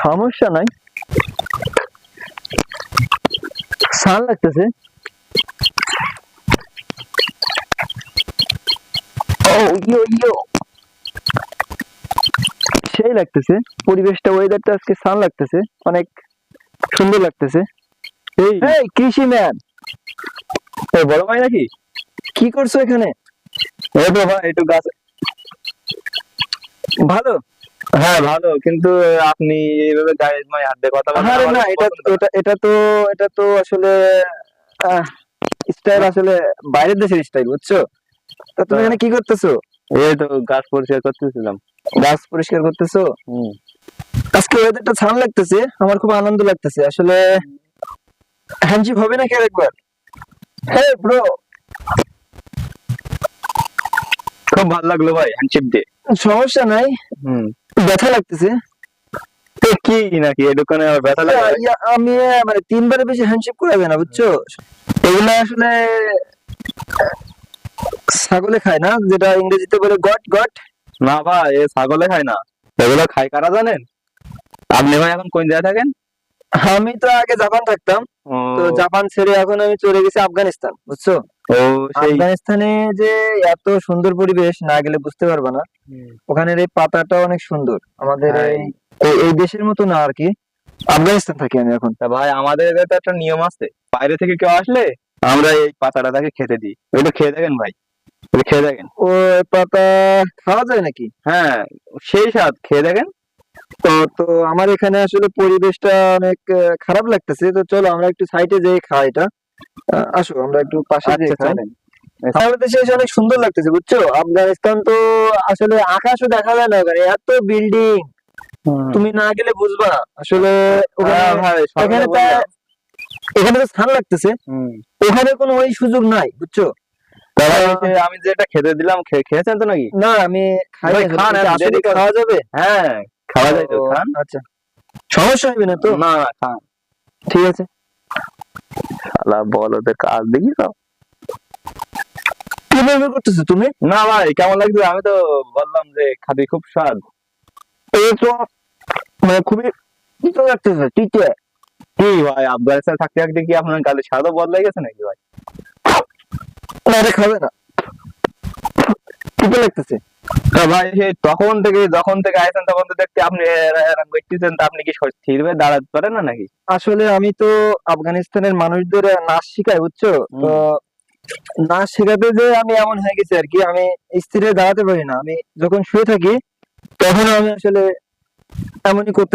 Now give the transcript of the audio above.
সমস্যা নাই, সান লাগতেছে। ও ইয়ো ইয়ো, সেই লাগতেছে পরিবেশটা, ওয়েদারটা আজকে সান লাগতেছে, অনেক সুন্দর লাগতেছে। এই কৃষি ম্যান, বড় ভাই নাকি? কি করছো এখানে? এই তো ভাই একটু গাছ। ভালো। হ্যাঁ ভালো, কিন্তু আপনি এইভাবে গায়ে মায়ে হাত দিয়ে কথা বলেন আরে আমার না, এটা পছন্দ না। এটা এটা তো আসলে স্টাইল, আসলে বাইরের দেশের স্টাইল, বুঝছো? তা তুমি এখানে কি করতেছো? এই তো গাছ পরিষ্কার করতেছিলাম। গাছ পরিষ্কার করতেছো? হুম। আজকে ওয়েদারটা ছান লাগতেছে, আমার খুব আনন্দ লাগতেছে আসলে। হ্যান্ডশেক হবে নাকি আরেকবার? হ্যাঁ ব্রো। খুব ভালো লাগলো ভাই হ্যান্ডশেক দিয়ে। সমস্যা নাই, হুম। ব্যথা লাগতেছে। তো কি নাকি এই দোকানে আবার ব্যথা লাগে? আমি মানে 3বারের বেশি হ্যান্ডশেক করা যায় না, বুঝছো? এগুলো আসলে ছাগলে খায় না, যেটা ইংরেজিতে বলে গট গট। না ভাই, এ ছাগলে খায় না, এগুলো খায় কারা জানেন? আপনি ভাই এখন কোন জায়গায় থাকেন? আমি তো আগে জাপান থাকতাম, ও। তো জাপান ছেড়ে এখন আমি চলে গেছি আফগানিস্তান, বুঝছো? ও সেই। আফগানিস্তানে যে এত সুন্দর পরিবেশ, না গেলে বুঝতে পারবে না। ওখানের এই পাতাটা অনেক সুন্দর, আমাদের হ্যাঁ। এই এই দেশের মতো না আর কি। আফগানিস্তান থাকি আমি এখন। তা ভাই আমাদের এখানে তো একটা নিয়ম আছে, বাইরে থেকে কেউ আসলে আমরা এই পাতাটা তাকে খেতে দিই। ওইটা খেয়ে দেখেন ভাই, ওইটা খেয়ে দেখেন। ও, পাতা খাওয়া যায় নাকি? হ্যাঁ, সেই স্বাদ, খেয়ে দেখেন। তো তো আমার এখানে আসলে পরিবেশটা অনেক খারাপ লাগতেছে, তো চলো আমরা একটু সাইডে যেয়ে খাই এটা। আসো আমরা একটু পাশে আচ্ছা যেয়ে খাই। চলেন। আমাদের দেশে এসে অনেক সুন্দর লাগতেছে, বুঝছো? আফগানিস্তান তো আসলে আকাশও দেখা যায় না, ওখানে এত বিল্ডিং, তুমি না গেলে বুঝবা আসলে। ওখানে হ্যাঁ ভাই, এখানে তো এখানে তো স্থান লাগতেছে, ওখানে কোনো ওই সুযোগ নাই, বুঝছো? আমি যেটা খেতে দিলাম খেয়েছেন তো নাকি? না, আমি খাই ভাই না। খান, এটা আসলে দেরি করেন। খাওয়া যাবে? হ্যাঁ, খাওয়া যায় তো, ও, খান। আচ্ছা, সমস্যা হবে না তো? না না, খান। ঠিক আছে। শালা বলদের কাজ দেখি তো। কিভাবে করতেছো তুমি? না ভাই, কেমন লাগছে? আমি তো বললাম যে খাবি, খুব স্বাদ। এই তো মানে খুবই তিতো লাগতেছে, তিতে। কি ভাই, আফগানিস্তান থাকতে থাকতে কি আপনার গালে স্বাদও বদলাই গেছে নাকি ভাই? না, এটা খাবে না, তিতে লাগতেছে। তা ভাই সে যখন থেকে আইছেন তখন তো দেখতে আপনি এরকম করতেছেন, তা আপনি কি স্থির হয়ে দাঁড়াতে পারেন না নাকি? আসলে আমি তো আফগানিস্তানের মানুষদের নাচ শিখাই, বুঝছো? তো নাচ শেখাতে যে আমি এমন হয়ে গেছি আর কি, আমি স্থির হয়ে দাঁড়াতে পারি না। আমি যখন শুয়ে থাকি তখন আমি আসলে এমনই করতে